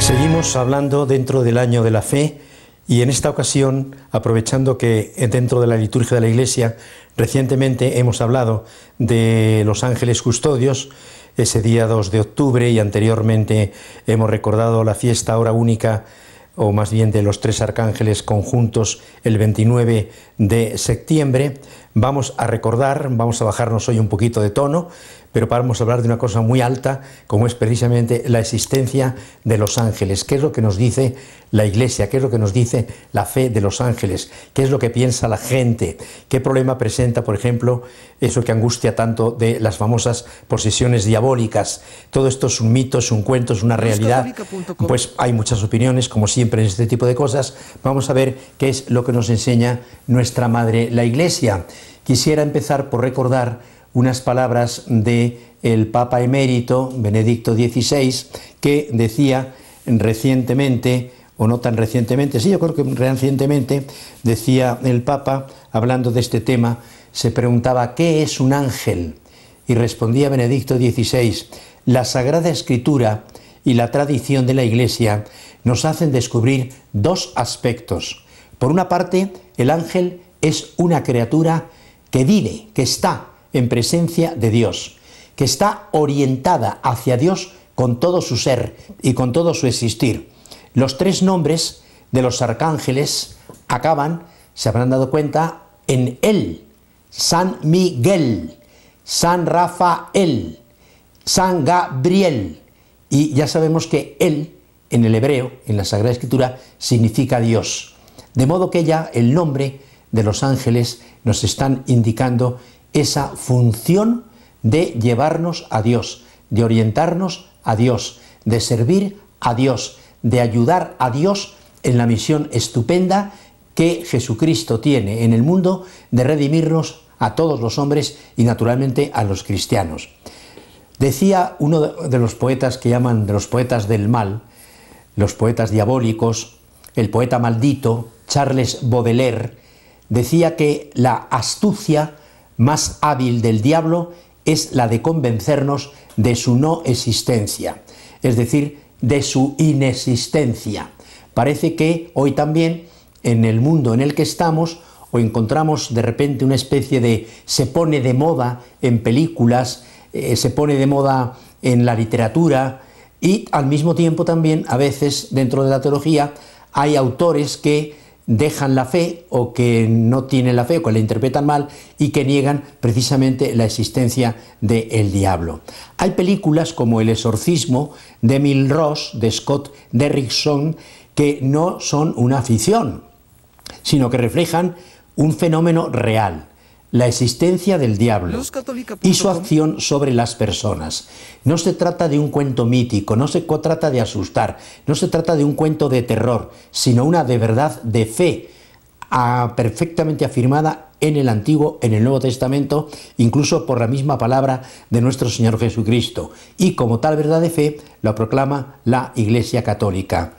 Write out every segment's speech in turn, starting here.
Seguimos hablando dentro del año de la fe y en esta ocasión, aprovechando que dentro de la liturgia de la Iglesia recientemente hemos hablado de los ángeles custodios, ese día 2 de octubre, y anteriormente hemos recordado la fiesta hora única, o más bien de los tres arcángeles conjuntos, el 29 de septiembre, vamos a recordar, vamos a bajarnos hoy un poquito de tono, pero vamos a hablar de una cosa muy alta, como es precisamente la existencia de los ángeles. ¿Qué es lo que nos dice la Iglesia? ¿Qué es lo que nos dice la fe de los ángeles? ¿Qué es lo que piensa la gente? ¿Qué problema presenta, por ejemplo, eso que angustia tanto de las famosas posesiones diabólicas? Todo esto es un mito, es un cuento, es una realidad. Pues hay muchas opiniones, como siempre en este tipo de cosas. Vamos a ver qué es lo que nos enseña nuestra Madre, la Iglesia. Quisiera empezar por recordar unas palabras del Papa emérito, Benedicto XVI, que decía recientemente, o no tan recientemente, sí, yo creo que recientemente, decía el Papa, hablando de este tema, se preguntaba, ¿qué es un ángel? Y respondía Benedicto XVI, la Sagrada Escritura y la tradición de la Iglesia nos hacen descubrir dos aspectos. Por una parte, el ángel es una criatura que vive, que está en presencia de Dios, que está orientada hacia Dios con todo su ser y con todo su existir. Los tres nombres de los arcángeles acaban, se habrán dado cuenta, en él: San Miguel, San Rafael, San Gabriel. Y ya sabemos que él, en el hebreo, en la Sagrada Escritura, significa Dios. De modo que ya el nombre de los ángeles nos están indicando esa función de llevarnos a Dios, de orientarnos a Dios, de servir a Dios, de ayudar a Dios en la misión estupenda que Jesucristo tiene en el mundo de redimirnos a todos los hombres y naturalmente a los cristianos. Decía uno de los poetas que llaman de los poetas del mal, los poetas diabólicos, el poeta maldito, Charles Baudelaire, decía que la astucia más hábil del diablo es la de convencernos de su no existencia, es decir, de su inexistencia. Parece que hoy también, en el mundo en el que estamos, o encontramos de repente una especie de se pone de moda en películas, se pone de moda en la literatura, y al mismo tiempo también, a veces, dentro de la teología, hay autores que dejan la fe o que no tienen la fe o que la interpretan mal y que niegan precisamente la existencia del diablo. Hay películas como El exorcismo de Emile Rose, de Scott Derrickson, que no son una ficción, sino que reflejan un fenómeno real, la existencia del diablo y su acción sobre las personas. No se trata de un cuento mítico, no se trata de asustar, no se trata de un cuento de terror, sino una de verdad de fe, perfectamente afirmada en el Antiguo, en el Nuevo Testamento, incluso por la misma palabra de nuestro Señor Jesucristo. Y como tal verdad de fe, lo proclama la Iglesia Católica.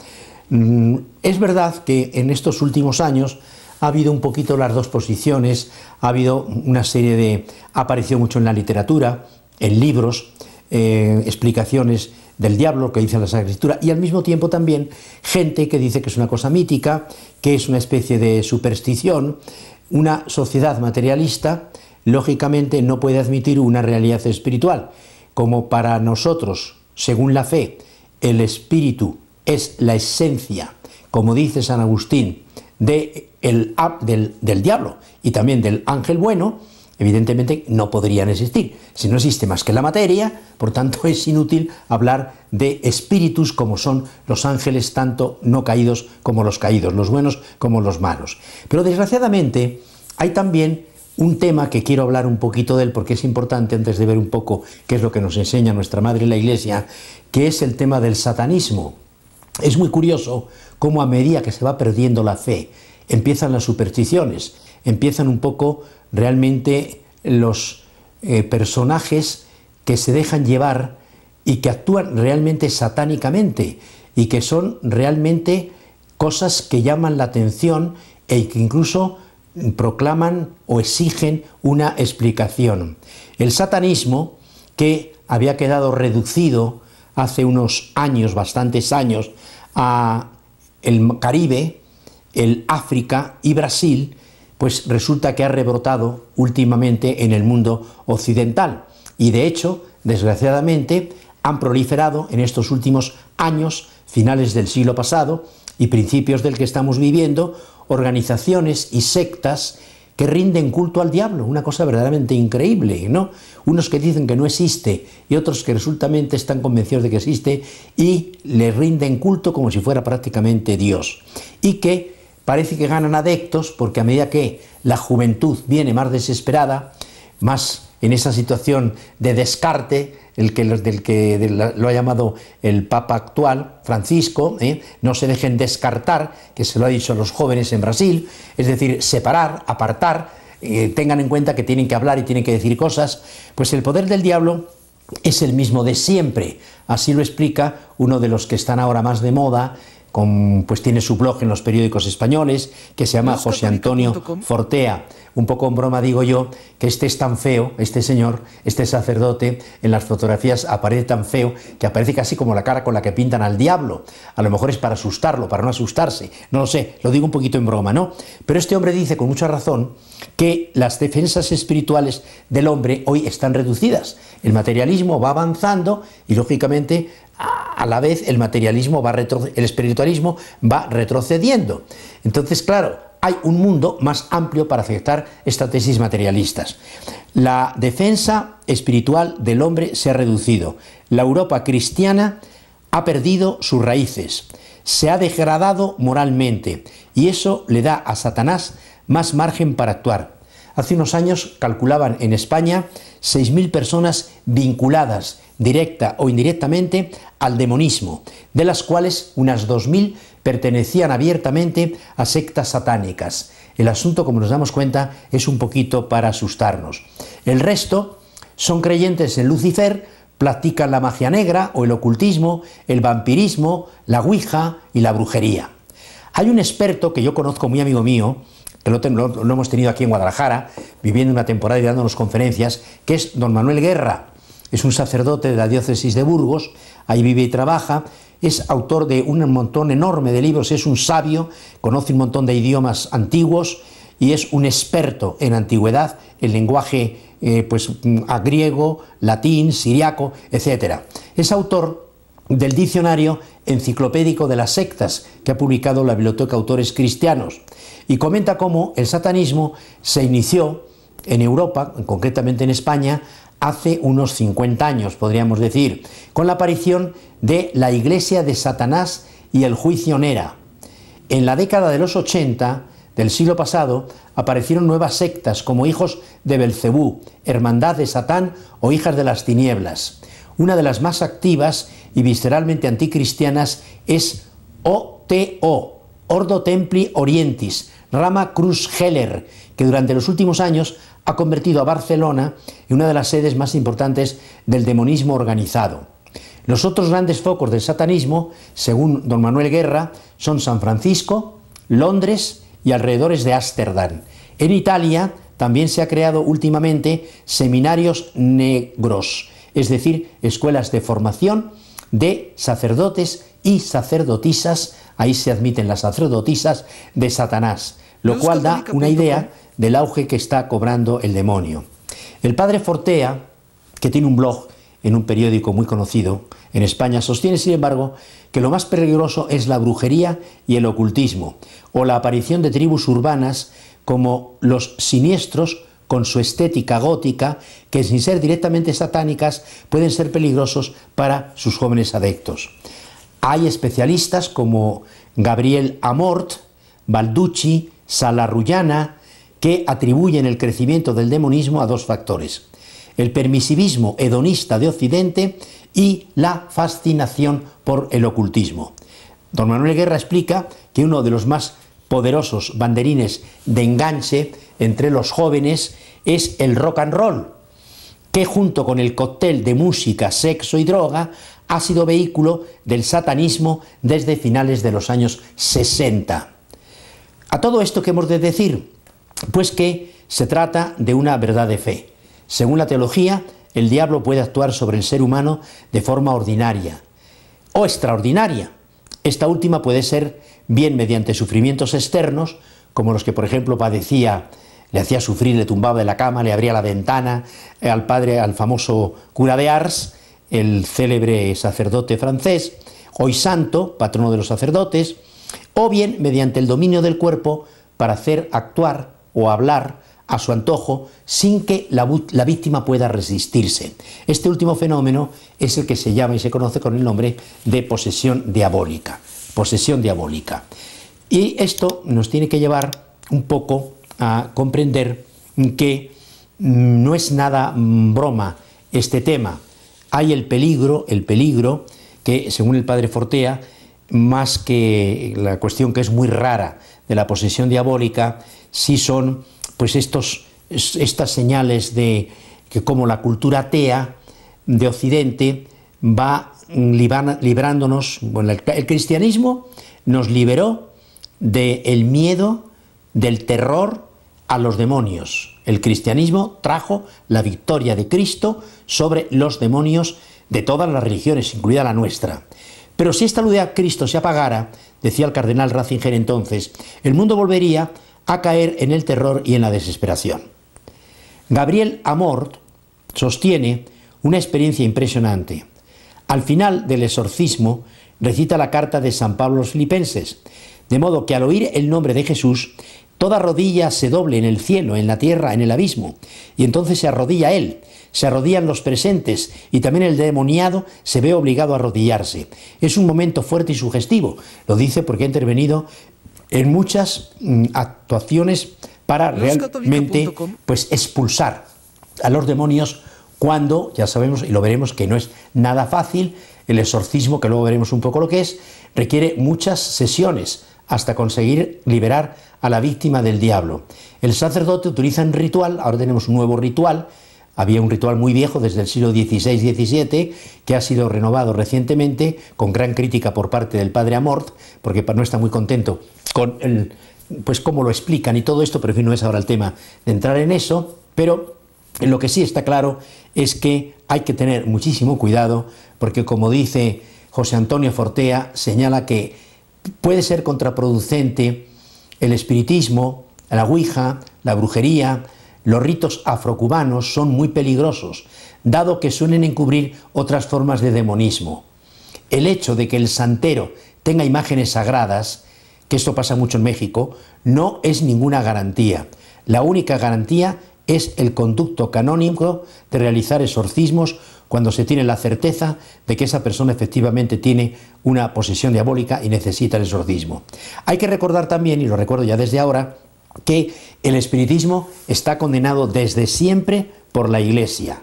Es verdad que en estos últimos años ha habido un poquito las dos posiciones, ha habido una serie de... ha aparecido mucho en la literatura, en libros, explicaciones del diablo, que dice la Sagrada Escritura, y al mismo tiempo también gente que dice que es una cosa mítica, que es una especie de superstición. Una sociedad materialista, lógicamente, no puede admitir una realidad espiritual. Como para nosotros, según la fe, el espíritu es la esencia, como dice San Agustín, del diablo y también del ángel bueno, evidentemente no podrían existir. Si no existe más que la materia, por tanto es inútil hablar de espíritus como son los ángeles, tanto no caídos como los caídos, los buenos como los malos. Pero desgraciadamente hay también un tema que quiero hablar un poquito de él, porque es importante antes de ver un poco qué es lo que nos enseña nuestra Madre la Iglesia, que es el tema del satanismo. Es muy curioso cómo a medida que se va perdiendo la fe, empiezan las supersticiones, empiezan un poco realmente los personajes que se dejan llevar y que actúan realmente satánicamente y que son realmente cosas que llaman la atención e que incluso proclaman o exigen una explicación. El satanismo, que había quedado reducido hace unos años, bastantes años, a el Caribe, el África y Brasil, pues resulta que ha rebrotado últimamente en el mundo occidental. Y de hecho, desgraciadamente, han proliferado en estos últimos años, finales del siglo pasado y principios del que estamos viviendo, organizaciones y sectas que rinden culto al diablo, una cosa verdaderamente increíble, ¿no? Unos que dicen que no existe y otros que resultamente están convencidos de que existe y le rinden culto como si fuera prácticamente Dios. Y que parece que ganan adeptos porque a medida que la juventud viene más desesperada, más en esa situación de descarte, lo ha llamado el Papa actual, Francisco, no se dejen descartar, que se lo ha dicho a los jóvenes en Brasil, es decir, separar, apartar, tengan en cuenta que tienen que hablar y tienen que decir cosas, pues el poder del diablo es el mismo de siempre. Así lo explica uno de los que están ahora más de moda, pues tiene su blog en los periódicos españoles, que se llama José Antonio Fortea. Un poco en broma digo yo que este es tan feo, este señor, este sacerdote, en las fotografías aparece tan feo que aparece casi como la cara con la que pintan al diablo. A lo mejor es para asustarlo, para no asustarse, no lo sé, lo digo un poquito en broma, ¿no? Pero este hombre dice con mucha razón que las defensas espirituales del hombre hoy están reducidas. El materialismo va avanzando y lógicamente a la vez el espiritualismo va retrocediendo. Entonces, claro, hay un mundo más amplio para aceptar estas tesis materialistas. La defensa espiritual del hombre se ha reducido. La Europa cristiana ha perdido sus raíces, se ha degradado moralmente y eso le da a Satanás más margen para actuar. Hace unos años calculaban en España 6.000 personas vinculadas directa o indirectamente al demonismo, de las cuales unas 2.000 pertenecían abiertamente a sectas satánicas. El asunto, como nos damos cuenta, es un poquito para asustarnos. El resto son creyentes en Lucifer, practican la magia negra o el ocultismo, el vampirismo, la ouija y la brujería. Hay un experto que yo conozco, muy amigo mío, que lo hemos tenido aquí en Guadalajara, viviendo una temporada y dándonos conferencias, que es don Manuel Guerra. Es un sacerdote de la diócesis de Burgos, ahí vive y trabaja, es autor de un montón enorme de libros, es un sabio, conoce un montón de idiomas antiguos y es un experto en antigüedad, en lenguaje a griego, latín, siriaco, etc. Es autor del diccionario enciclopédico de las sectas que ha publicado la Biblioteca Autores Cristianos y comenta cómo el satanismo se inició en Europa, concretamente en España, hace unos 50 años, podríamos decir, con la aparición de la Iglesia de Satanás y el juicio Nera. En la década de los 80 del siglo pasado aparecieron nuevas sectas como Hijos de Belcebú, Hermandad de Satán o Hijas de las Tinieblas. Una de las más activas y visceralmente anticristianas es OTO, Ordo Templi Orientis, Rama Cruz Heller, que durante los últimos años ha convertido a Barcelona en una de las sedes más importantes del demonismo organizado. Los otros grandes focos del satanismo, según don Manuel Guerra, son San Francisco, Londres y alrededores de Ámsterdam. En Italia también se ha creado últimamente seminarios negros, es decir, escuelas de formación de sacerdotes y sacerdotisas, ahí se admiten las sacerdotisas de Satanás, lo cual da una idea del auge que está cobrando el demonio. El padre Fortea, que tiene un blog en un periódico muy conocido en España, sostiene, sin embargo, que lo más peligroso es la brujería y el ocultismo, o la aparición de tribus urbanas como los siniestros con su estética gótica, que sin ser directamente satánicas pueden ser peligrosos para sus jóvenes adeptos. Hay especialistas como Gabriel Amort, Balducci, Salarrullana, que atribuyen el crecimiento del demonismo a dos factores: el permisivismo hedonista de Occidente y la fascinación por el ocultismo. Don Manuel Guerra explica que uno de los más poderosos banderines de enganche entre los jóvenes es el rock and roll, que junto con el cóctel de música, sexo y droga ha sido vehículo del satanismo desde finales de los años 60. A todo esto, ¿qué hemos de decir? Pues que se trata de una verdad de fe. Según la teología, el diablo puede actuar sobre el ser humano de forma ordinaria o extraordinaria. Esta última puede ser bien mediante sufrimientos externos, como los que, por ejemplo, padecía, le hacía sufrir, le tumbaba de la cama, le abría la ventana al padre, al famoso cura de Ars, el célebre sacerdote francés, hoy santo, patrono de los sacerdotes, o bien mediante el dominio del cuerpo para hacer actuar o hablar a su antojo sin que la víctima pueda resistirse. Este último fenómeno es el que se llama y se conoce con el nombre de posesión diabólica. Posesión diabólica. Y esto nos tiene que llevar un poco a comprender que no es nada broma este tema. Hay el peligro que, según el padre Fortea, más que la cuestión que es muy rara de la posesión diabólica, sí son pues estas señales de que como la cultura atea de Occidente va librándonos, bueno, el cristianismo nos liberó del miedo, del terror a los demonios. El cristianismo trajo la victoria de Cristo sobre los demonios de todas las religiones, incluida la nuestra. Pero si esta luz de Cristo se apagara, decía el cardenal Ratzinger entonces, el mundo volvería a caer en el terror y en la desesperación. Gabriel Amort sostiene una experiencia impresionante. Al final del exorcismo recita la carta de San Pablo a los Filipenses, de modo que al oír el nombre de Jesús, toda rodilla se doble en el cielo, en la tierra, en el abismo, y entonces se arrodilla él, se arrodillan los presentes, y también el demoniado se ve obligado a arrodillarse. Es un momento fuerte y sugestivo, lo dice porque ha intervenido en muchas actuaciones para realmente pues expulsar a los demonios, cuando ya sabemos y lo veremos que no es nada fácil. El exorcismo, que luego veremos un poco lo que es, requiere muchas sesiones hasta conseguir liberar a la víctima del diablo. El sacerdote utiliza un ritual, ahora tenemos un nuevo ritual. Había un ritual muy viejo desde el siglo XVI-XVII que ha sido renovado recientemente con gran crítica por parte del padre Amort, porque no está muy contento con pues cómo lo explican y todo esto, pero en fin, no es ahora el tema de entrar en eso. Pero lo que sí está claro es que hay que tener muchísimo cuidado, porque como dice José Antonio Fortea, señala que puede ser contraproducente el espiritismo, la ouija, la brujería. Los ritos afrocubanos son muy peligrosos, dado que suelen encubrir otras formas de demonismo. El hecho de que el santero tenga imágenes sagradas, que esto pasa mucho en México, no es ninguna garantía. La única garantía es el conducto canónico de realizar exorcismos cuando se tiene la certeza de que esa persona efectivamente tiene una posesión diabólica y necesita el exorcismo. Hay que recordar también, y lo recuerdo ya desde ahora, que el espiritismo está condenado desde siempre por la Iglesia.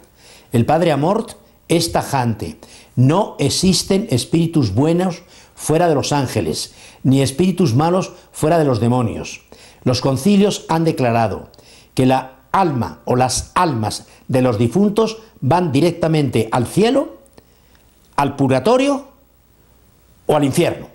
El padre Amort es tajante. No existen espíritus buenos fuera de los ángeles, ni espíritus malos fuera de los demonios. Los concilios han declarado que la alma o las almas de los difuntos van directamente al cielo, al purgatorio o al infierno.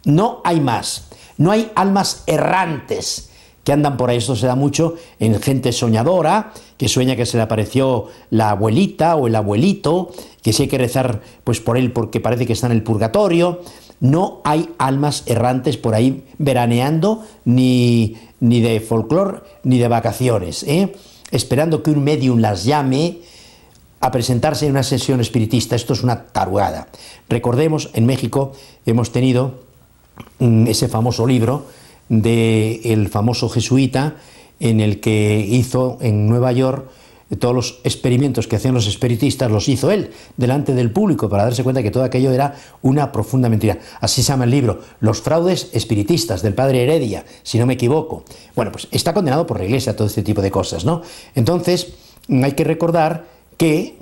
No hay más. No hay almas errantes que andan por ahí. Esto se da mucho en gente soñadora, que sueña que se le apareció la abuelita o el abuelito, que sí hay que rezar pues por él porque parece que está en el purgatorio. No hay almas errantes por ahí veraneando, ni de folclore, ni de vacaciones, esperando que un medium las llame a presentarse en una sesión espiritista. Esto es una tarugada. Recordemos, en México hemos tenido ese famoso libro del famoso jesuita, en el que hizo en Nueva York todos los experimentos que hacían los espiritistas, los hizo él delante del público para darse cuenta que todo aquello era una profunda mentira. Así se llama el libro, Los fraudes espiritistas, del padre Heredia, si no me equivoco. Bueno, pues está condenado por la Iglesia todo este tipo de cosas, ¿no? Entonces hay que recordar que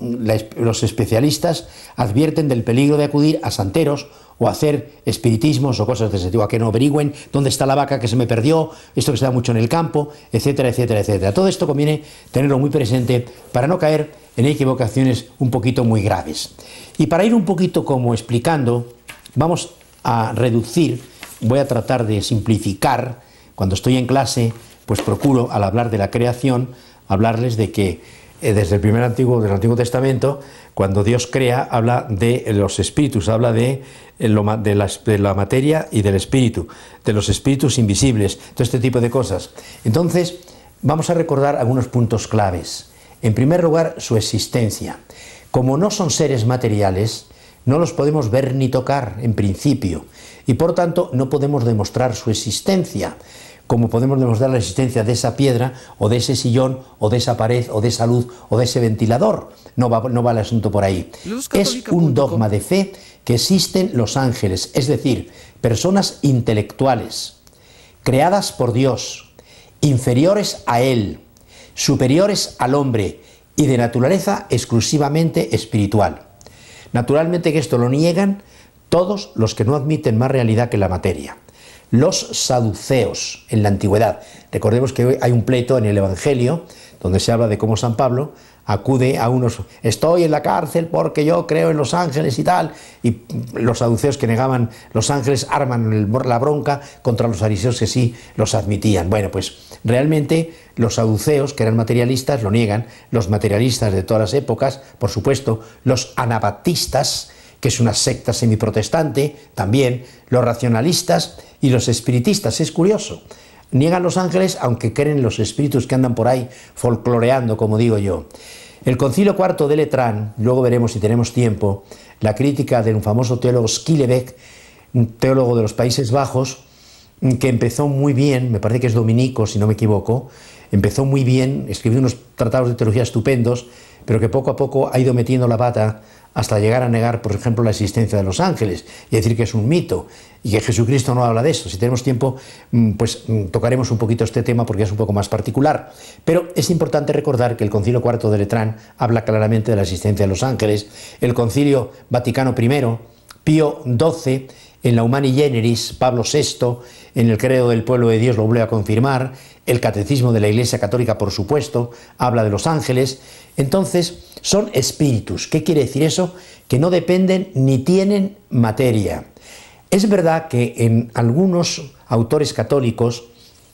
los especialistas advierten del peligro de acudir a santeros o hacer espiritismos o cosas de ese tipo, a que no averigüen dónde está la vaca que se me perdió, esto que se da mucho en el campo, etcétera, etcétera, etcétera. Todo esto conviene tenerlo muy presente para no caer en equivocaciones un poquito muy graves. Y para ir un poquito como explicando, vamos a reducir, voy a tratar de simplificar. Cuando estoy en clase, pues procuro, al hablar de la creación, hablarles de que desde el del Antiguo Testamento, cuando Dios crea, habla de los espíritus, habla de la materia y del espíritu, de los espíritus invisibles, todo este tipo de cosas. Entonces, vamos a recordar algunos puntos claves. En primer lugar, su existencia. Como no son seres materiales, no los podemos ver ni tocar en principio, y por tanto no podemos demostrar su existencia, como podemos demostrar la existencia de esa piedra, o de ese sillón, o de esa pared, o de esa luz, o de ese ventilador. No va el asunto por ahí. Es un dogma de fe que existen los ángeles, es decir, personas intelectuales, creadas por Dios, inferiores a Él, superiores al hombre y de naturaleza exclusivamente espiritual. Naturalmente que esto lo niegan todos los que no admiten más realidad que la materia. Los saduceos en la antigüedad. Recordemos que hoy hay un pleito en el Evangelio donde se habla de cómo San Pablo acude a unos, estoy en la cárcel porque yo creo en los ángeles y tal, y los saduceos que negaban los ángeles arman la bronca contra los fariseos que sí los admitían. Bueno, pues realmente los saduceos, que eran materialistas, lo niegan, los materialistas de todas las épocas, por supuesto, los anabaptistas, que es una secta semiprotestante, también, los racionalistas y los espiritistas. Es curioso, niegan los ángeles aunque creen en los espíritus que andan por ahí folcloreando, como digo yo. El Concilio IV de Letrán, luego veremos si tenemos tiempo, la crítica de un famoso teólogo Schillebeeck, un teólogo de los Países Bajos, que empezó muy bien, me parece que es dominico si no me equivoco, empezó muy bien, escribió unos tratados de teología estupendos, pero que poco a poco ha ido metiendo la pata hasta llegar a negar, por ejemplo, la existencia de los ángeles y decir que es un mito y que Jesucristo no habla de eso. Si tenemos tiempo, pues tocaremos un poquito este tema porque es un poco más particular. Pero es importante recordar que el Concilio IV de Letrán habla claramente de la existencia de los ángeles. El Concilio Vaticano I, Pío XII, en la Humani Generis, Pablo VI, en el Credo del Pueblo de Dios lo vuelve a confirmar, el Catecismo de la Iglesia Católica, por supuesto, habla de los ángeles. Entonces, son espíritus. ¿Qué quiere decir eso? Que no dependen ni tienen materia. Es verdad que en algunos autores católicos,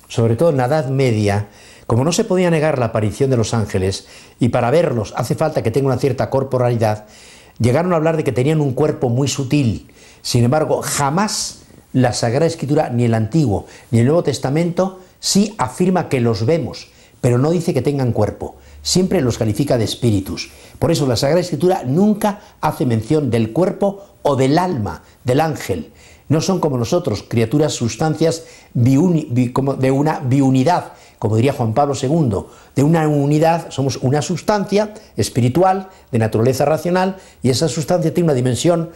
sobre todo en la Edad Media, como no se podía negar la aparición de los ángeles, y para verlos hace falta que tengan una cierta corporalidad, llegaron a hablar de que tenían un cuerpo muy sutil. Sin embargo, jamás la Sagrada Escritura, ni el Antiguo, ni el Nuevo Testamento, sí afirma que los vemos, pero no dice que tengan cuerpo. Siempre los califica de espíritus. Por eso la Sagrada Escritura nunca hace mención del cuerpo o del alma del ángel. No son como nosotros, criaturas, sustancias de una biunidad, como diría Juan Pablo II. De una unidad somos una sustancia espiritual, de naturaleza racional, y esa sustancia tiene una dimensión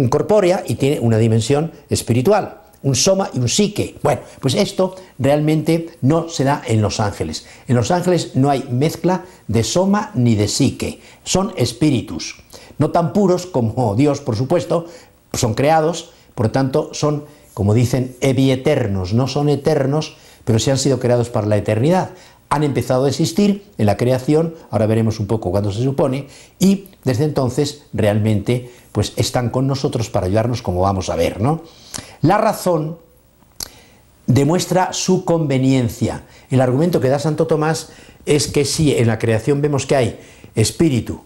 corpórea y tiene una dimensión espiritual. Un soma y un psique. Bueno, pues esto realmente no se da en los ángeles. En los ángeles no hay mezcla de soma ni de psique. Son espíritus. No tan puros como Dios, por supuesto, son creados, por tanto son, como dicen, ebieternos. No son eternos, pero sí han sido creados para la eternidad. Han empezado a existir en la creación, ahora veremos un poco cuándo se supone, y desde entonces realmente pues están con nosotros para ayudarnos, como vamos a ver, ¿no? La razón demuestra su conveniencia. El argumento que da Santo Tomás es que si en la creación vemos que hay espíritu,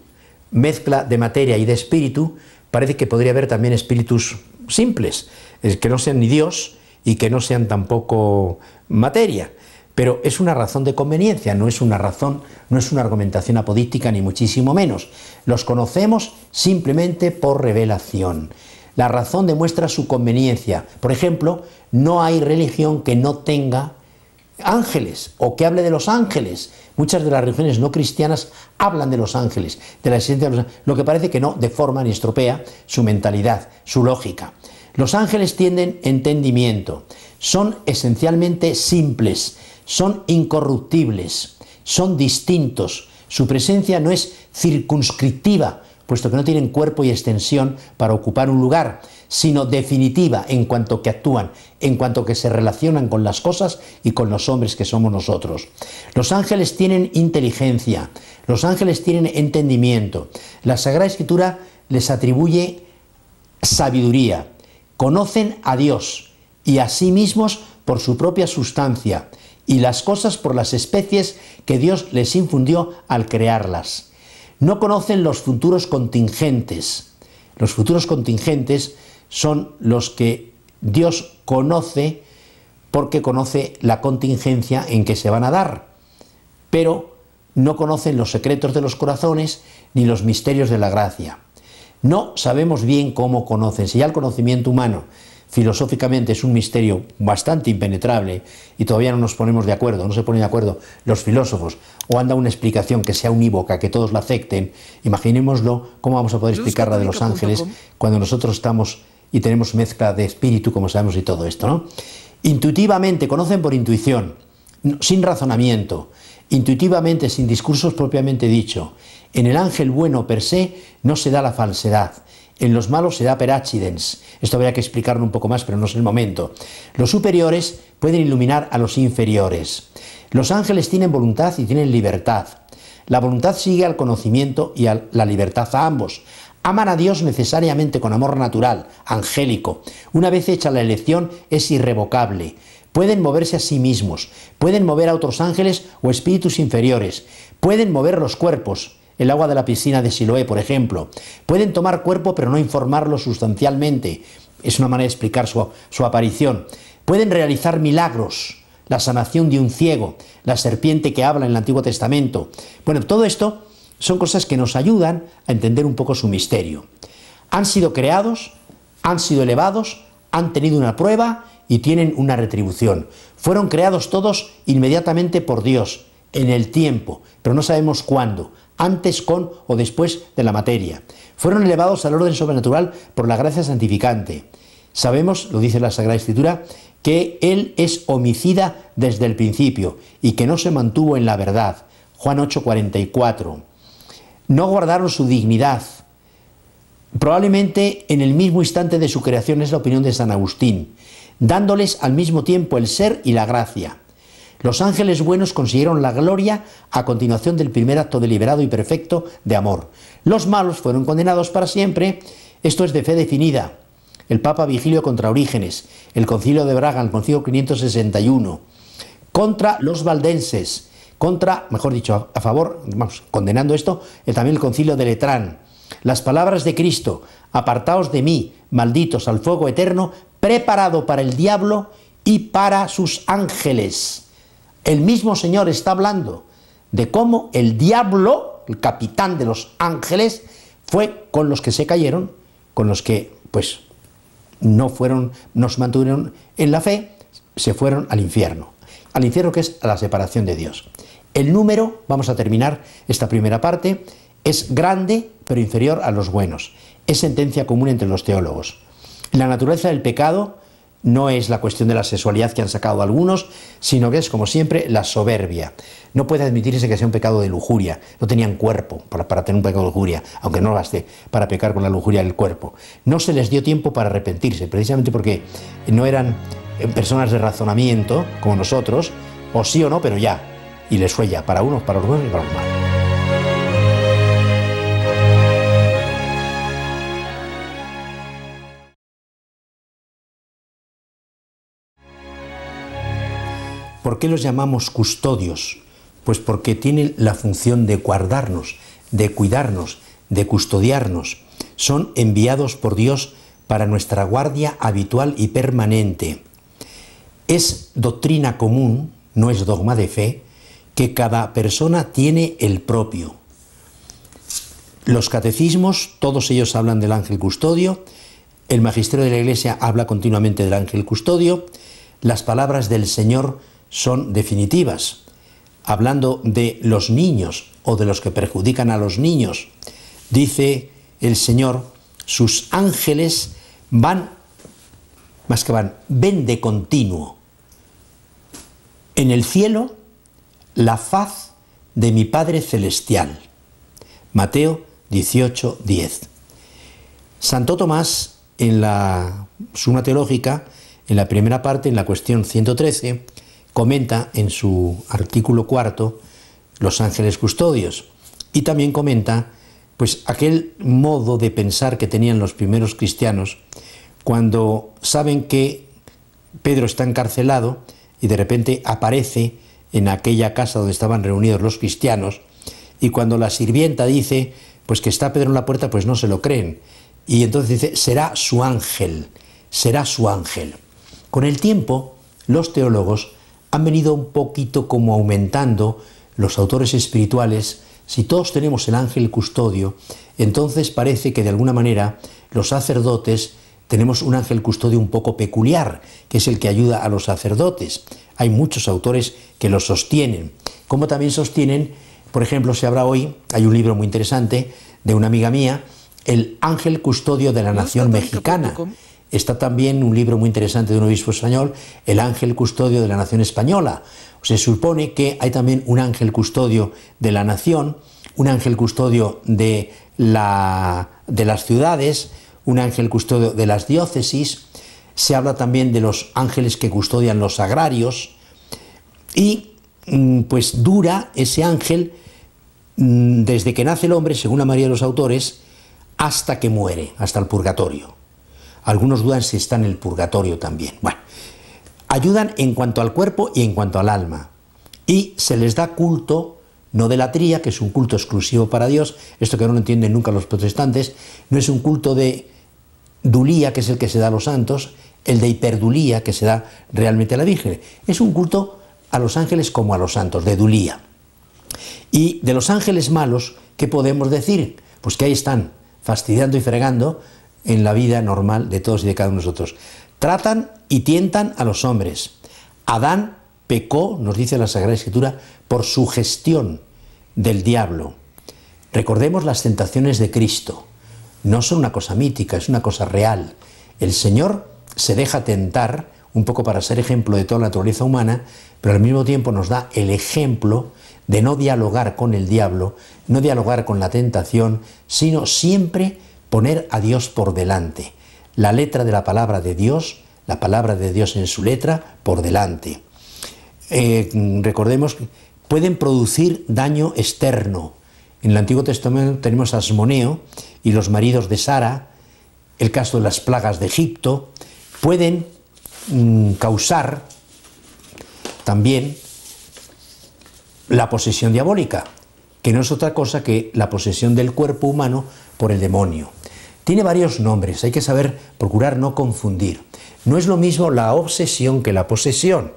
mezcla de materia y de espíritu, parece que podría haber también espíritus simples, que no sean ni Dios y que no sean tampoco materia. Pero es una razón de conveniencia, no es una razón, no es una argumentación apodíctica ni muchísimo menos. Los conocemos simplemente por revelación. La razón demuestra su conveniencia. Por ejemplo, no hay religión que no tenga ángeles o que hable de los ángeles. Muchas de las religiones no cristianas hablan de los ángeles, de la existencia de los ángeles, lo que parece que no deforma ni estropea su mentalidad, su lógica. Los ángeles tienen entendimiento, son esencialmente simples, son incorruptibles, son distintos, su presencia no es circunscriptiva, puesto que no tienen cuerpo y extensión para ocupar un lugar, sino definitiva en cuanto que actúan, en cuanto que se relacionan con las cosas y con los hombres que somos nosotros. Los ángeles tienen inteligencia, los ángeles tienen entendimiento, la Sagrada Escritura les atribuye sabiduría, conocen a Dios y a sí mismos por su propia sustancia, y las cosas por las especies que Dios les infundió al crearlas. No conocen los futuros contingentes. Los futuros contingentes son los que Dios conoce porque conoce la contingencia en que se van a dar, pero no conocen los secretos de los corazones ni los misterios de la gracia. No sabemos bien cómo conocen. Si ya el conocimiento humano filosóficamente es un misterio bastante impenetrable y todavía no nos ponemos de acuerdo, no se ponen de acuerdo los filósofos, o anda una explicación que sea unívoca, que todos la acepten, imaginémoslo cómo vamos a poder explicar la de los ángeles cuando nosotros estamos y tenemos mezcla de espíritu, como sabemos, y todo esto, ¿no? Intuitivamente, conocen por intuición, sin razonamiento, intuitivamente, sin discursos propiamente dicho. En el ángel bueno per se no se da la falsedad. En los malos se da per accidens. Esto habría que explicarlo un poco más, pero no es el momento. Los superiores pueden iluminar a los inferiores. Los ángeles tienen voluntad y tienen libertad. La voluntad sigue al conocimiento y a la libertad a ambos. Aman a Dios necesariamente con amor natural, angélico. Una vez hecha la elección es irrevocable. Pueden moverse a sí mismos, pueden mover a otros ángeles o espíritus inferiores, pueden mover los cuerpos, el agua de la piscina de Siloé, por ejemplo. Pueden tomar cuerpo pero no informarlo sustancialmente. Es una manera de explicar su aparición. Pueden realizar milagros, la sanación de un ciego, la serpiente que habla en el Antiguo Testamento. Bueno, todo esto son cosas que nos ayudan a entender un poco su misterio. Han sido creados, han sido elevados, han tenido una prueba y tienen una retribución. Fueron creados todos inmediatamente por Dios, en el tiempo, pero no sabemos cuándo, antes, con o después de la materia. Fueron elevados al orden sobrenatural por la gracia santificante. Sabemos, lo dice la Sagrada Escritura, que Él es homicida desde el principio y que no se mantuvo en la verdad. Juan 8:44. No guardaron su dignidad. Probablemente en el mismo instante de su creación, es la opinión de San Agustín, dándoles al mismo tiempo el ser y la gracia. Los ángeles buenos consiguieron la gloria a continuación del primer acto deliberado y perfecto de amor. Los malos fueron condenados para siempre. Esto es de fe definida. El Papa Vigilio contra Orígenes, el Concilio de Braga, el Concilio 561, contra los valdenses, contra, mejor dicho, a favor, vamos, condenando esto, también el Concilio de Letrán. Las palabras de Cristo: apartaos de mí, malditos, al fuego eterno, preparado para el diablo y para sus ángeles. El mismo Señor está hablando de cómo el diablo, el capitán de los ángeles, fue con los que se cayeron, con los que pues no se mantuvieron en la fe, se fueron al infierno que es a la separación de Dios. El número, vamos a terminar esta primera parte, es grande pero inferior a los buenos. Es sentencia común entre los teólogos. La naturaleza del pecado no es la cuestión de la sexualidad que han sacado algunos, sino que es, como siempre, la soberbia. No puede admitirse que sea un pecado de lujuria. No tenían cuerpo para tener un pecado de lujuria, aunque no baste para pecar con la lujuria del cuerpo. No se les dio tiempo para arrepentirse, precisamente porque no eran personas de razonamiento, como nosotros, o sí o no, pero ya. Y les fue ya, para unos, para los buenos y para los malos. ¿Por qué los llamamos custodios? Pues porque tienen la función de guardarnos, de cuidarnos, de custodiarnos. Son enviados por Dios para nuestra guardia habitual y permanente. Es doctrina común, no es dogma de fe, que cada persona tiene el propio. Los catecismos, todos ellos hablan del ángel custodio, el magisterio de la Iglesia habla continuamente del ángel custodio, las palabras del Señor son definitivas. Hablando de los niños o de los que perjudican a los niños, dice el Señor: sus ángeles ven de continuo en el cielo la faz de mi Padre Celestial. Mateo 18:10. Santo Tomás, en la Suma Teológica, en la primera parte, en la cuestión 113, comenta en su artículo 4 los ángeles custodios y también comenta pues aquel modo de pensar que tenían los primeros cristianos cuando saben que Pedro está encarcelado y de repente aparece en aquella casa donde estaban reunidos los cristianos, y cuando la sirvienta dice pues que está Pedro en la puerta, pues no se lo creen, y entonces dice, será su ángel, será su ángel. Con el tiempo, los teólogos han venido un poquito como aumentando, los autores espirituales. Si todos tenemos el ángel custodio, entonces parece que de alguna manera los sacerdotes tenemos un ángel custodio un poco peculiar, que es el que ayuda a los sacerdotes. Hay muchos autores que lo sostienen, como también sostienen, por ejemplo, se habla hoy, hay un libro muy interesante de una amiga mía, El ángel custodio de la nación mexicana. Está también un libro muy interesante de un obispo español, El ángel custodio de la nación española. Se supone que hay también un ángel custodio de la nación, un ángel custodio de las ciudades, un ángel custodio de las diócesis. Se habla también de los ángeles que custodian los agrarios, y pues dura ese ángel desde que nace el hombre, según la mayoría de los autores, hasta que muere, hasta el purgatorio. Algunos dudan si está en el purgatorio también. Bueno, ayudan en cuanto al cuerpo y en cuanto al alma, y se les da culto, no de latría, que es un culto exclusivo para Dios. Esto que no lo entienden nunca los protestantes, no es un culto de dulía, que es el que se da a los santos, el de hiperdulía, que se da realmente a la Virgen. Es un culto a los ángeles como a los santos, de dulía. Y de los ángeles malos, ¿qué podemos decir? Pues que ahí están, fastidiando y fregando en la vida normal de todos y de cada uno de nosotros. Tratan y tientan a los hombres. Adán pecó, nos dice la Sagrada Escritura, por sugestión del diablo. Recordemos las tentaciones de Cristo. No son una cosa mítica, es una cosa real. El Señor se deja tentar, un poco para ser ejemplo de toda la naturaleza humana, pero al mismo tiempo nos da el ejemplo de no dialogar con el diablo, no dialogar con la tentación, sino siempre poner a Dios por delante. La letra de la palabra de Dios, la palabra de Dios en su letra, por delante. Recordemos que pueden producir daño externo. En el Antiguo Testamento tenemos a Asmoneo y los maridos de Sara, el caso de las plagas de Egipto. Pueden causar también la posesión diabólica, que no es otra cosa que la posesión del cuerpo humano por el demonio. Tiene varios nombres, hay que saber procurar no confundir. No es lo mismo la obsesión que la posesión.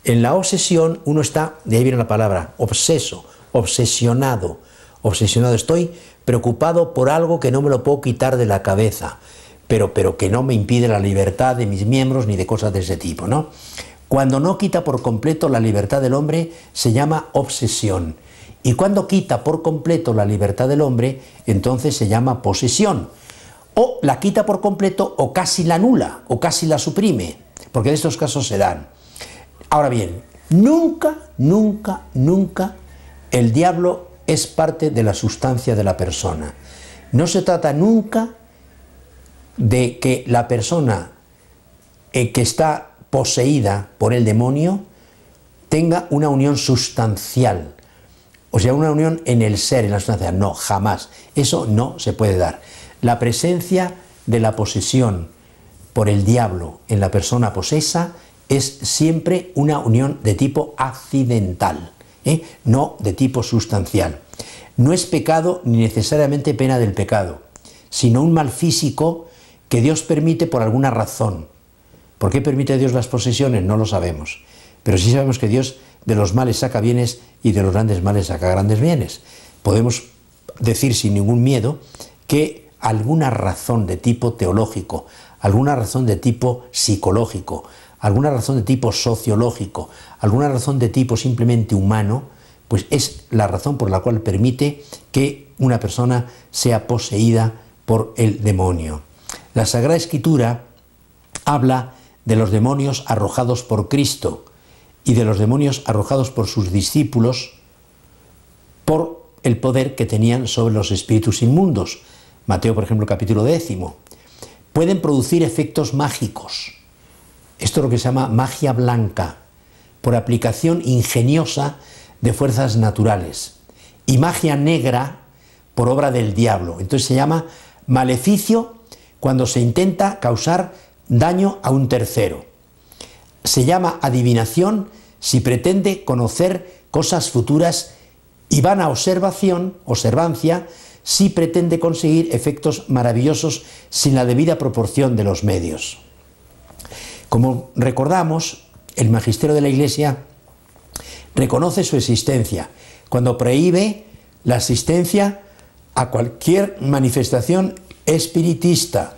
En la obsesión uno está, de ahí viene la palabra, obseso, obsesionado. Obsesionado, estoy preocupado por algo que no me lo puedo quitar de la cabeza, pero que no me impide la libertad de mis miembros ni de cosas de ese tipo, ¿no? Cuando no quita por completo la libertad del hombre, se llama obsesión. Y cuando quita por completo la libertad del hombre, entonces se llama posesión. O la quita por completo, o casi la anula, o casi la suprime, porque en estos casos se dan. Ahora bien, nunca, nunca, nunca el diablo es parte de la sustancia de la persona. No se trata nunca de que la persona que está poseída por el demonio tenga una unión sustancial, o sea, una unión en el ser, en la sustancia. No, jamás. Eso no se puede dar. La presencia de la posesión por el diablo en la persona posesa es siempre una unión de tipo accidental, no de tipo sustancial. No es pecado ni necesariamente pena del pecado, sino un mal físico que Dios permite por alguna razón. ¿Por qué permite Dios las posesiones? No lo sabemos. Pero sí sabemos que Dios de los males saca bienes y de los grandes males saca grandes bienes. Podemos decir sin ningún miedo que alguna razón de tipo teológico, alguna razón de tipo psicológico, alguna razón de tipo sociológico, alguna razón de tipo simplemente humano, pues es la razón por la cual permite que una persona sea poseída por el demonio. La Sagrada Escritura habla de los demonios arrojados por Cristo y de los demonios arrojados por sus discípulos por el poder que tenían sobre los espíritus inmundos. Mateo, por ejemplo, capítulo 10. Pueden producir efectos mágicos. Esto es lo que se llama magia blanca, por aplicación ingeniosa de fuerzas naturales. Y magia negra por obra del diablo. Entonces se llama maleficio cuando se intenta causar daño a un tercero. se llama adivinación si pretende conocer cosas futuras, y vana observancia, si pretende conseguir efectos maravillosos sin la debida proporción de los medios. Como recordamos, el magisterio de la Iglesia reconoce su existencia cuando prohíbe la asistencia a cualquier manifestación espiritista.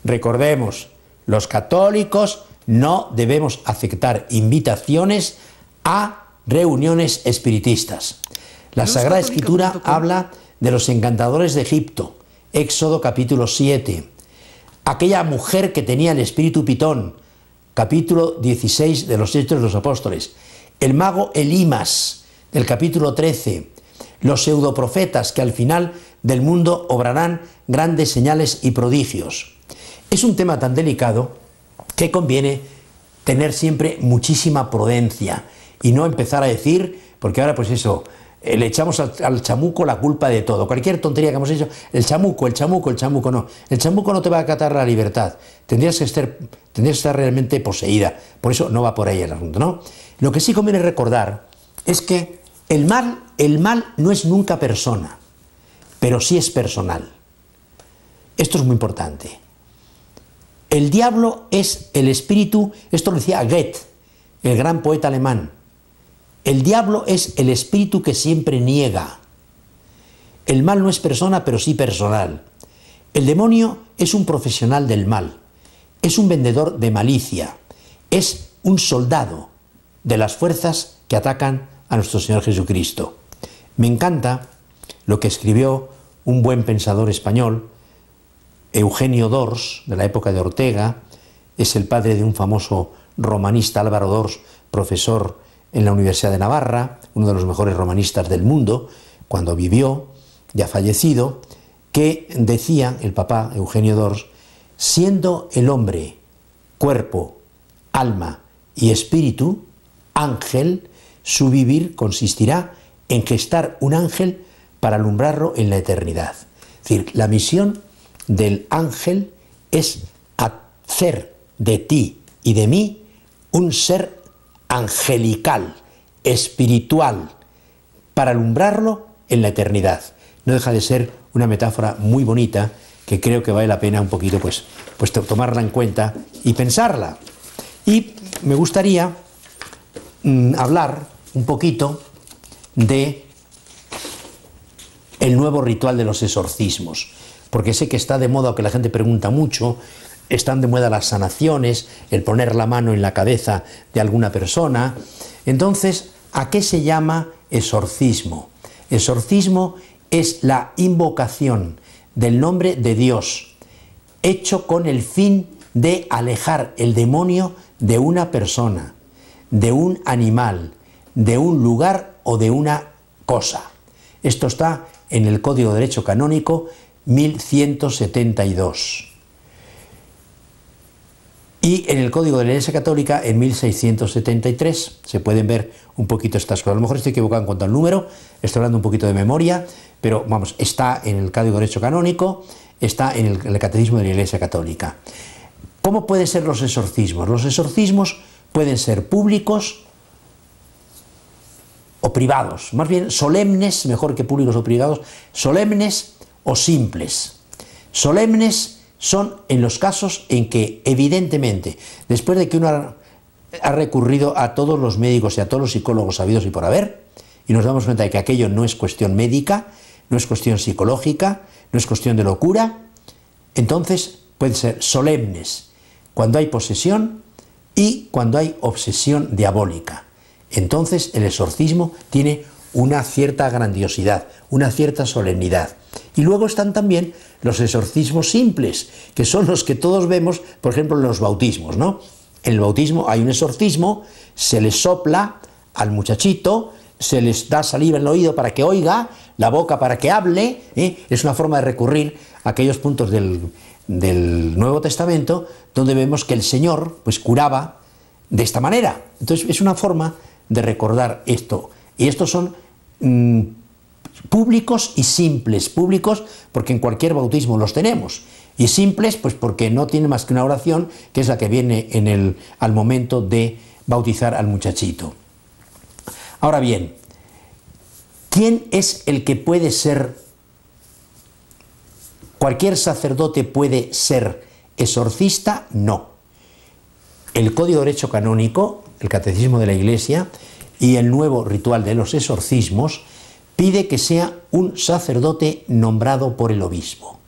Recordemos, los católicos no debemos aceptar invitaciones a reuniones espiritistas. La Sagrada Escritura habla de los encantadores de Egipto, Éxodo capítulo 7. Aquella mujer que tenía el espíritu Pitón, capítulo 16 de los Hechos de los Apóstoles. El mago Elimas, del capítulo 13. Los pseudoprofetas que al final del mundo obrarán grandes señales y prodigios. Es un tema tan delicado que conviene tener siempre muchísima prudencia y no empezar a decir, porque ahora pues eso, le echamos al chamuco la culpa de todo. Cualquier tontería que hemos hecho, el chamuco no. El chamuco no te va a acatar la libertad. Tendrías que estar realmente poseída. Por eso no va por ahí el asunto, ¿no? Lo que sí conviene recordar es que el mal no es nunca persona, pero sí es personal. Esto es muy importante. El diablo es el espíritu, esto lo decía Goethe, el gran poeta alemán. El diablo es el espíritu que siempre niega. El mal no es persona, pero sí personal. El demonio es un profesional del mal, es un vendedor de malicia, es un soldado de las fuerzas que atacan a nuestro Señor Jesucristo. Me encanta lo que escribió un buen pensador español, Eugenio d'Ors, de la época de Ortega, es el padre de un famoso romanista, Álvaro d'Ors, profesor en la Universidad de Navarra, uno de los mejores romanistas del mundo, cuando vivió, ya fallecido, que decía el papá Eugenio d'Ors, siendo el hombre cuerpo, alma y espíritu, ángel, su vivir consistirá en gestar un ángel para alumbrarlo en la eternidad. Es decir, la misión del ángel es hacer de ti y de mí un ser angelical, espiritual, para alumbrarlo en la eternidad. No deja de ser una metáfora muy bonita que creo que vale la pena un poquito pues tomarla en cuenta y pensarla. Y me gustaría hablar un poquito de el nuevo ritual de los exorcismos, porque sé que está de moda, que la gente pregunta mucho. Están de moda las sanaciones, el poner la mano en la cabeza de alguna persona. Entonces, ¿a qué se llama exorcismo? Exorcismo es la invocación del nombre de Dios, hecho con el fin de alejar el demonio de una persona, de un animal, de un lugar o de una cosa. Esto está en el Código de Derecho Canónico 1172. Y en el Código de la Iglesia Católica, en 1673, se pueden ver un poquito estas cosas. A lo mejor estoy equivocado en cuanto al número, estoy hablando un poquito de memoria, pero vamos, está en el Código de Derecho Canónico, está en el Catecismo de la Iglesia Católica. ¿Cómo pueden ser los exorcismos? Los exorcismos pueden ser públicos o privados, más bien solemnes, mejor que públicos o privados, solemnes o simples. Solemnes son en los casos en que, evidentemente, después de que uno ha recurrido a todos los médicos y a todos los psicólogos habidos y por haber, y nos damos cuenta de que aquello no es cuestión médica, no es cuestión psicológica, no es cuestión de locura, entonces pueden ser solemnes cuando hay posesión y cuando hay obsesión diabólica. Entonces el exorcismo tiene una cierta grandiosidad, una cierta solemnidad. Y luego están también los exorcismos simples, que son los que todos vemos, por ejemplo, en los bautismos, ¿no? En el bautismo hay un exorcismo, se le sopla al muchachito, se les da saliva en el oído para que oiga, la boca para que hable, Es una forma de recurrir a aquellos puntos del Nuevo Testamento donde vemos que el Señor pues curaba de esta manera. Entonces es una forma de recordar esto. Y estos son públicos y simples. Públicos porque en cualquier bautismo los tenemos. Y simples, pues porque no tiene más que una oración, que es la que viene al momento de bautizar al muchachito. Ahora bien, ¿quién es el que puede ser? ¿Cualquier sacerdote puede ser exorcista? No. El Código de Derecho Canónico, el Catecismo de la Iglesia y el nuevo ritual de los exorcismos pide que sea un sacerdote nombrado por el obispo.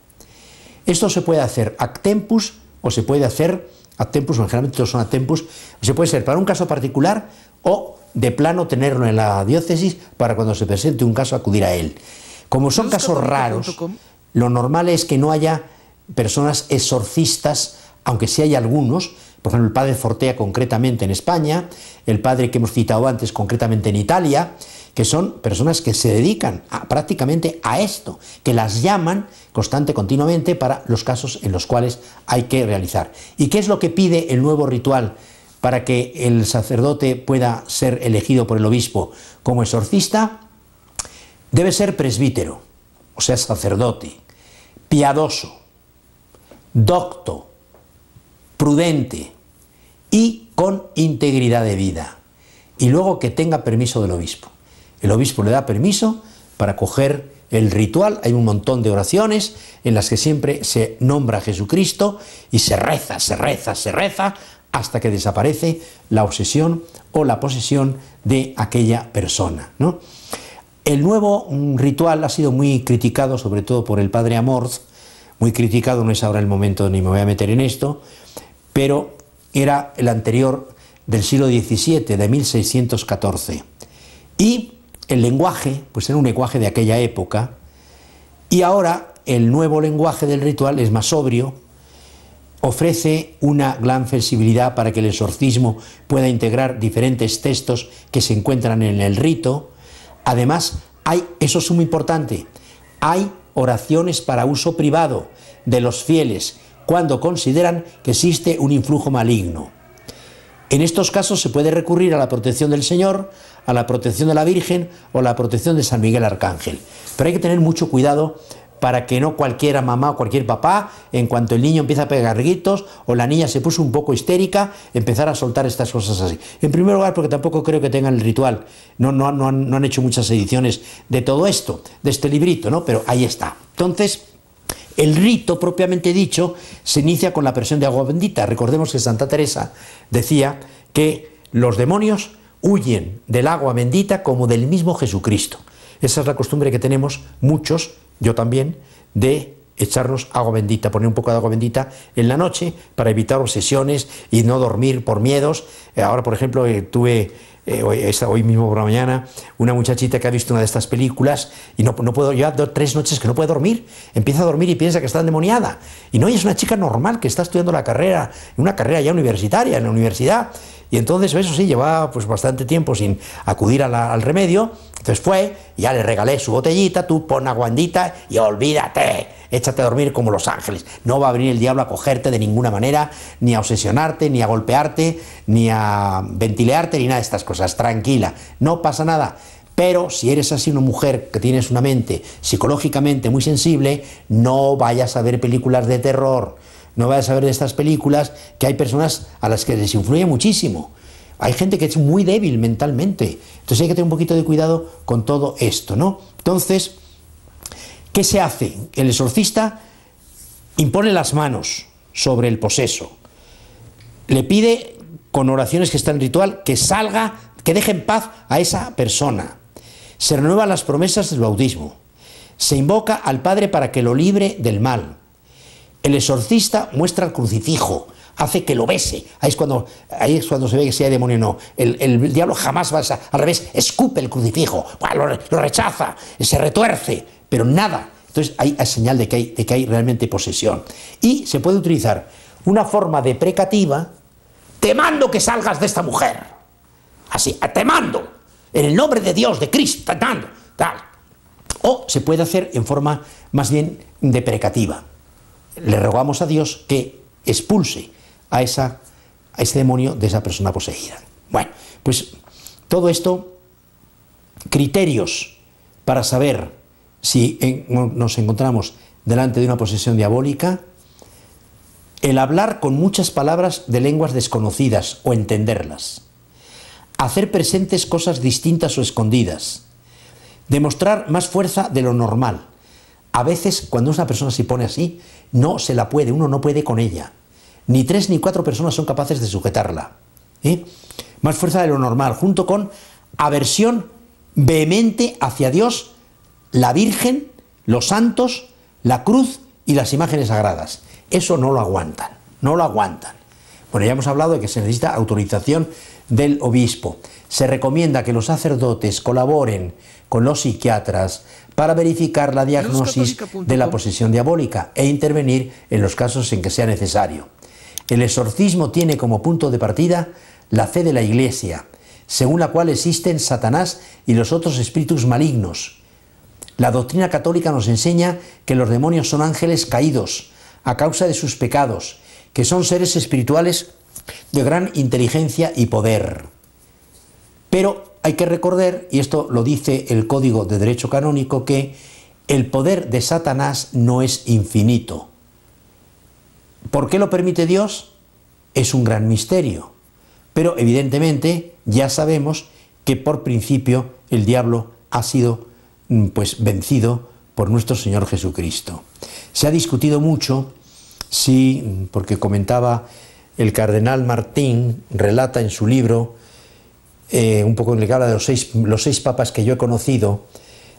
Esto se puede hacer ad tempus o se puede hacer ad tempus, generalmente todos son ad tempus, se puede ser para un caso particular o de plano tenerlo en la diócesis para cuando se presente un caso acudir a él. Como son casos raros, lo normal es que no haya personas exorcistas, aunque sí hay algunos, por ejemplo el padre Fortea concretamente en España, el padre que hemos citado antes concretamente en Italia, que son personas que se dedican prácticamente a esto, que las llaman continuamente para los casos en los cuales hay que realizar. ¿Y qué es lo que pide el nuevo ritual para que el sacerdote pueda ser elegido por el obispo como exorcista? Debe ser presbítero, o sea, sacerdote, piadoso, docto, prudente y con integridad de vida. Y luego que tenga permiso del obispo. El obispo le da permiso para coger el ritual. Hay un montón de oraciones en las que siempre se nombra a Jesucristo y se reza, se reza, se reza hasta que desaparece la obsesión o la posesión de aquella persona, ¿no? El nuevo ritual ha sido muy criticado, sobre todo por el padre Amorth, muy criticado, no es ahora el momento ni me voy a meter en esto, pero era el anterior del siglo XVII, de 1614. Y el lenguaje, pues era un lenguaje de aquella época, y ahora el nuevo lenguaje del ritual es más sobrio, ofrece una gran flexibilidad para que el exorcismo pueda integrar diferentes textos que se encuentran en el rito. Además, eso es muy importante, hay oraciones para uso privado de los fieles cuando consideran que existe un influjo maligno. En estos casos se puede recurrir a la protección del Señor, a la protección de la Virgen o a la protección de San Miguel Arcángel. Pero hay que tener mucho cuidado para que no cualquiera mamá o cualquier papá, en cuanto el niño empieza a pegar gritos o la niña se puso un poco histérica, empezar a soltar estas cosas así. En primer lugar, porque tampoco creo que tengan el ritual. No han hecho muchas ediciones de todo esto, de este librito, ¿no? Pero ahí está. Entonces, el rito propiamente dicho se inicia con la presión de agua bendita. Recordemos que Santa Teresa decía que los demonios huyen del agua bendita como del mismo Jesucristo. Esa es la costumbre que tenemos muchos, yo también, de echarnos agua bendita, poner un poco de agua bendita en la noche para evitar obsesiones y no dormir por miedos. Ahora, por ejemplo, tuve hoy mismo por la mañana una muchachita que ha visto una de estas películas y no puedo, ya 3 noches que no puede dormir, empieza a dormir y piensa que está endemoniada. Y no, es una chica normal que está estudiando la carrera, una carrera ya universitaria, en la universidad. Y entonces, eso sí, llevaba pues bastante tiempo sin acudir al remedio. Entonces fue, y ya le regalé su botellita, tú pon agua bendita y olvídate, échate a dormir como los ángeles. No va a venir el diablo a cogerte de ninguna manera, ni a obsesionarte, ni a golpearte, ni a ventilearte, ni nada de estas cosas. Tranquila, no pasa nada. Pero si eres así una mujer que tienes una mente psicológicamente muy sensible, no vayas a ver películas de terror. No vayas a ver de estas películas que hay personas a las que les influye muchísimo. Hay gente que es muy débil mentalmente. Entonces hay que tener un poquito de cuidado con todo esto, ¿no? Entonces, ¿qué se hace? El exorcista impone las manos sobre el poseso. Le pide, con oraciones que están en ritual, que salga, que deje en paz a esa persona. Se renuevan las promesas del bautismo. Se invoca al Padre para que lo libre del mal. El exorcista muestra el crucifijo, hace que lo bese. Ahí es cuando se ve que si hay demonio o no. El diablo jamás va al revés, escupe el crucifijo, lo rechaza, se retuerce, pero nada. Entonces hay señal de que hay realmente posesión. Y se puede utilizar una forma deprecativa: te mando que salgas de esta mujer. Así, te mando, en el nombre de Dios, de Cristo, te mando, tal. O se puede hacer en forma más bien deprecativa. Le rogamos a Dios que expulse a ese demonio de esa persona poseída. Bueno, pues todo esto, criterios para saber si nos encontramos delante de una posesión diabólica: el hablar con muchas palabras de lenguas desconocidas o entenderlas, hacer presentes cosas distintas o escondidas, demostrar más fuerza de lo normal. A veces, cuando una persona se pone así, no se la puede, uno no puede con ella. Ni 3 ni 4 personas son capaces de sujetarla. Más fuerza de lo normal, junto con aversión vehemente hacia Dios, la Virgen, los santos, la cruz y las imágenes sagradas. Eso no lo aguantan, no lo aguantan. Bueno, ya hemos hablado de que se necesita autorización del obispo. Se recomienda que los sacerdotes colaboren con los psiquiatras para verificar la diagnosis de la posesión diabólica e intervenir en los casos en que sea necesario. El exorcismo tiene como punto de partida la fe de la Iglesia, según la cual existen Satanás y los otros espíritus malignos. La doctrina católica nos enseña que los demonios son ángeles caídos a causa de sus pecados, que son seres espirituales de gran inteligencia y poder. Pero hay que recordar, y esto lo dice el Código de Derecho Canónico, que el poder de Satanás no es infinito. ¿Por qué lo permite Dios? Es un gran misterio. Pero evidentemente ya sabemos que por principio el diablo ha sido vencido por nuestro Señor Jesucristo. Se ha discutido mucho si, porque comentaba el cardenal Martín, relata en su libro, un poco en el que habla de los seis papas que yo he conocido,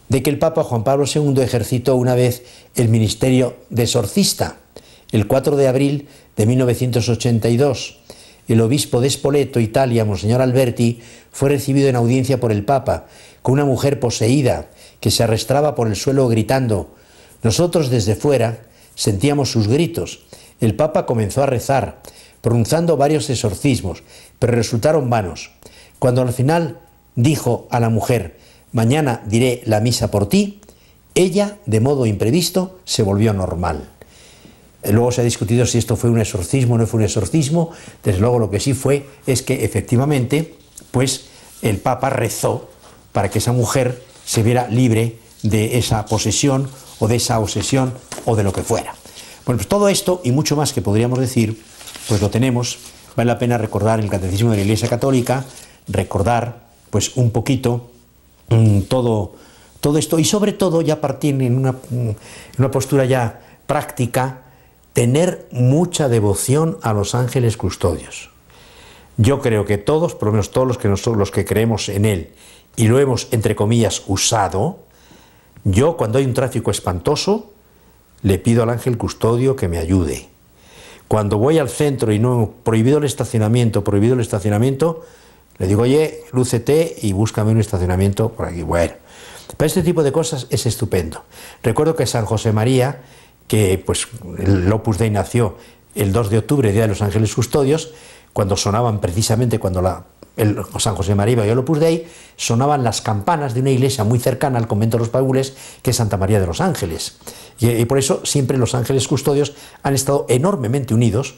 de que el Papa Juan Pablo II ejercitó una vez el ministerio de exorcista. El 4 de abril de 1982, el obispo de Spoleto, Italia, Monseñor Alberti, fue recibido en audiencia por el Papa con una mujer poseída que se arrastraba por el suelo gritando. Nosotros desde fuera sentíamos sus gritos. El Papa comenzó a rezar, pronunciando varios exorcismos, pero resultaron vanos. Cuando al final dijo a la mujer: mañana diré la misa por ti, ella, de modo imprevisto, se volvió normal. Luego se ha discutido si esto fue un exorcismo o no fue un exorcismo. Desde luego lo que sí fue es que efectivamente el Papa rezó para que esa mujer se viera libre de esa posesión o de esa obsesión o de lo que fuera. Bueno, pues todo esto y mucho más que podríamos decir, pues lo tenemos. Vale la pena recordar el Catecismo de la Iglesia Católica, recordar un poquito todo esto y sobre todo ya partir en una postura ya práctica, tener mucha devoción a los ángeles custodios. Yo creo que todos, por lo menos todos los que creemos en él y lo hemos, entre comillas, usado, yo cuando hay un tráfico espantoso, le pido al ángel custodio que me ayude. Cuando voy al centro y no prohibido el estacionamiento, le digo: oye, lúcete y búscame un estacionamiento por aquí. Bueno, para este tipo de cosas es estupendo. Recuerdo que San José María, que el Opus Dei nació el 2 de octubre, Día de los Ángeles Custodios, cuando sonaban precisamente, cuando San José María iba al Opus Dei, sonaban las campanas de una iglesia muy cercana al convento de los Paules, que es Santa María de los Ángeles. Y por eso siempre los ángeles custodios han estado enormemente unidos.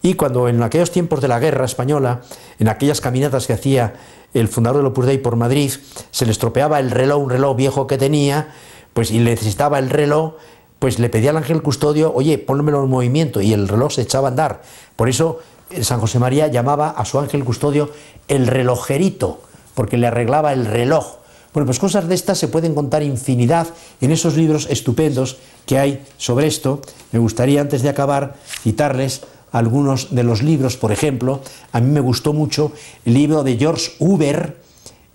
Y cuando en aquellos tiempos de la guerra española, en aquellas caminatas que hacía el fundador del Opus Dei por Madrid, se le estropeaba el reloj, un reloj viejo que tenía, y necesitaba el reloj, le pedía al ángel custodio: oye, pónmelo en movimiento, y el reloj se echaba a andar. Por eso San José María llamaba a su ángel custodio el relojerito, porque le arreglaba el reloj. Bueno, pues cosas de estas se pueden contar infinidad en esos libros estupendos que hay sobre esto. Me gustaría, antes de acabar, citarles algunos de los libros. Por ejemplo, a mí me gustó mucho el libro de George Huber,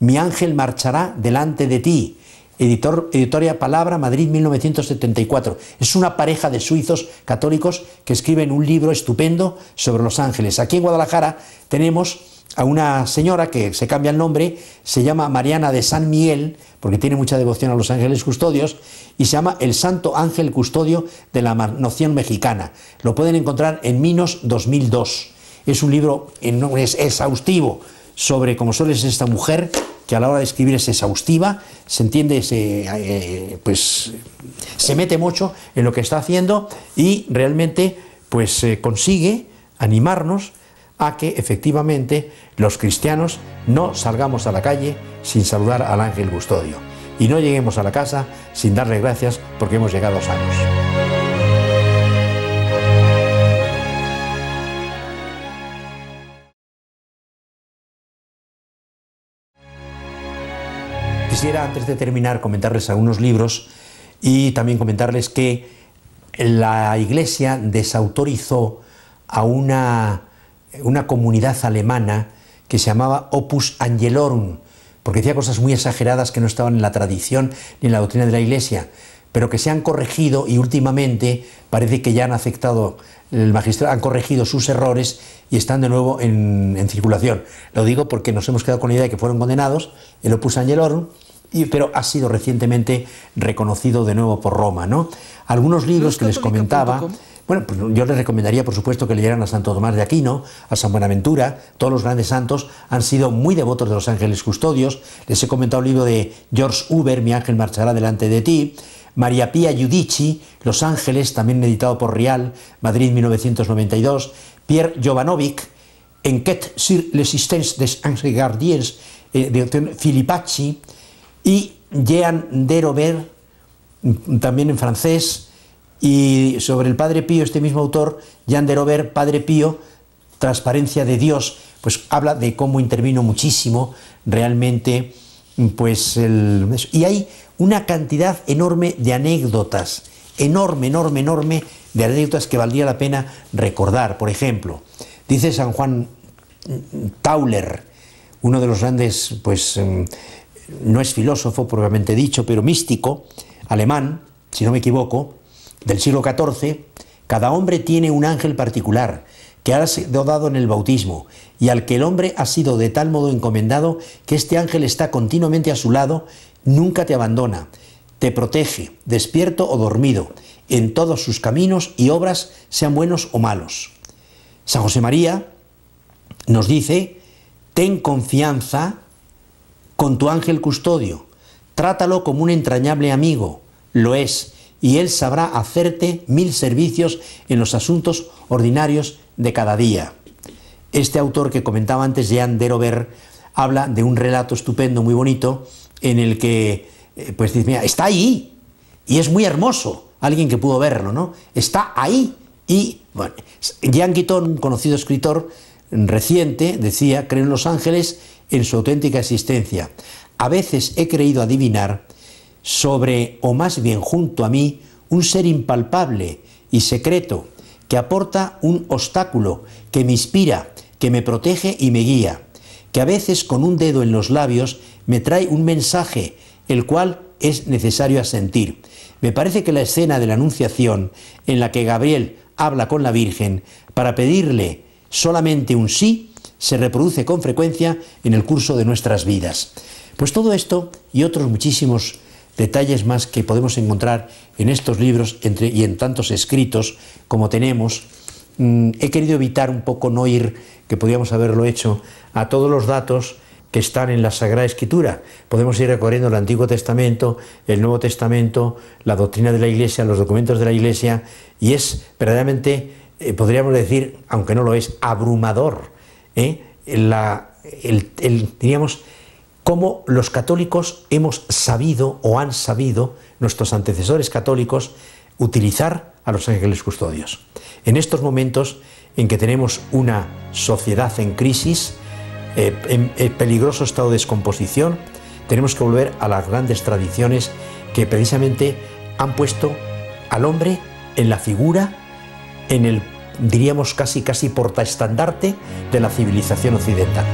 Mi ángel marchará delante de ti, Editorial Palabra, Madrid, 1974. Es una pareja de suizos católicos que escriben un libro estupendo sobre los ángeles. Aquí en Guadalajara tenemos a una señora que se cambia el nombre, se llama Mariana de San Miguel, porque tiene mucha devoción a los ángeles custodios, y se llama El Santo Ángel Custodio de la Noción Mexicana. Lo pueden encontrar en Minos 2002. Es un libro exhaustivo sobre cómo suele ser esta mujer, que a la hora de escribir es exhaustiva, se entiende, se mete mucho en lo que está haciendo y realmente consigue animarnos a que efectivamente los cristianos no salgamos a la calle sin saludar al ángel custodio y no lleguemos a la casa sin darle gracias porque hemos llegado sanos. Quisiera, antes de terminar, comentarles algunos libros y también comentarles que la Iglesia desautorizó a una comunidad alemana que se llamaba Opus Angelorum, porque decía cosas muy exageradas que no estaban en la tradición ni en la doctrina de la Iglesia, pero que se han corregido y últimamente parece que ya han aceptado, el magistrado han corregido sus errores y están de nuevo en circulación. Lo digo porque nos hemos quedado con la idea de que fueron condenados, el Opus Angelorum, pero ha sido recientemente reconocido de nuevo por Roma, ¿no? Algunos libros que les comentaba, bueno, pues yo les recomendaría, por supuesto, que leyeran a Santo Tomás de Aquino, a San Buenaventura. Todos los grandes santos han sido muy devotos de los ángeles custodios. Les he comentado el libro de George Huber, Mi ángel marchará delante de ti. María Pia Giudici, Los ángeles, también editado por Rial, Madrid 1992. Pierre Jovanovic, Enquête sur l'existence des anges gardiens, de Filipacci. Y Jean Derover, también en francés, y sobre el Padre Pío, este mismo autor, Jean Derover, Padre Pío, Transparencia de Dios, pues habla de cómo intervino muchísimo realmente, pues y hay una cantidad enorme de anécdotas, enorme de anécdotas que valdría la pena recordar. Por ejemplo, dice San Juan Tauler, uno de los grandes, pues no es filósofo propiamente dicho, pero místico, alemán, si no me equivoco, del siglo XIV, cada hombre tiene un ángel particular que ha sido dado en el bautismo y al que el hombre ha sido de tal modo encomendado que este ángel está continuamente a su lado, nunca te abandona, te protege, despierto o dormido, en todos sus caminos y obras, sean buenos o malos. San José María nos dice, ten confianza con tu ángel custodio, trátalo como un entrañable amigo, lo es, y él sabrá hacerte 1000 servicios en los asuntos ordinarios de cada día. Este autor que comentaba antes, Jean Derover, habla de un relato estupendo, muy bonito, en el que, pues dice, mira, está ahí, y es muy hermoso, alguien que pudo verlo, ¿no? Está ahí, y, bueno, Jean Guiton, un conocido escritor reciente, decía, creo en los ángeles en su auténtica existencia. A veces he creído adivinar sobre, o más bien junto a mí, un ser impalpable y secreto que aporta un obstáculo, que me inspira, que me protege y me guía, que a veces con un dedo en los labios me trae un mensaje, el cual es necesario asentir. Me parece que la escena de la Anunciación, en la que Gabriel habla con la Virgen para pedirle solamente un sí, se reproduce con frecuencia en el curso de nuestras vidas. Pues todo esto y otros muchísimos detalles más que podemos encontrar en estos libros y en tantos escritos como tenemos, he querido evitar un poco no ir, que podíamos haberlo hecho, a todos los datos que están en la Sagrada Escritura. Podemos ir recorriendo el Antiguo Testamento, el Nuevo Testamento, la doctrina de la Iglesia, los documentos de la Iglesia, y es verdaderamente, podríamos decir, aunque no lo es, abrumador, diríamos, cómo los católicos hemos sabido o han sabido, nuestros antecesores católicos, utilizar a los ángeles custodios. En estos momentos en que tenemos una sociedad en crisis, en peligroso estado de descomposición, tenemos que volver a las grandes tradiciones que precisamente han puesto al hombre en la figura, en el, diríamos casi portaestandarte de la civilización occidental.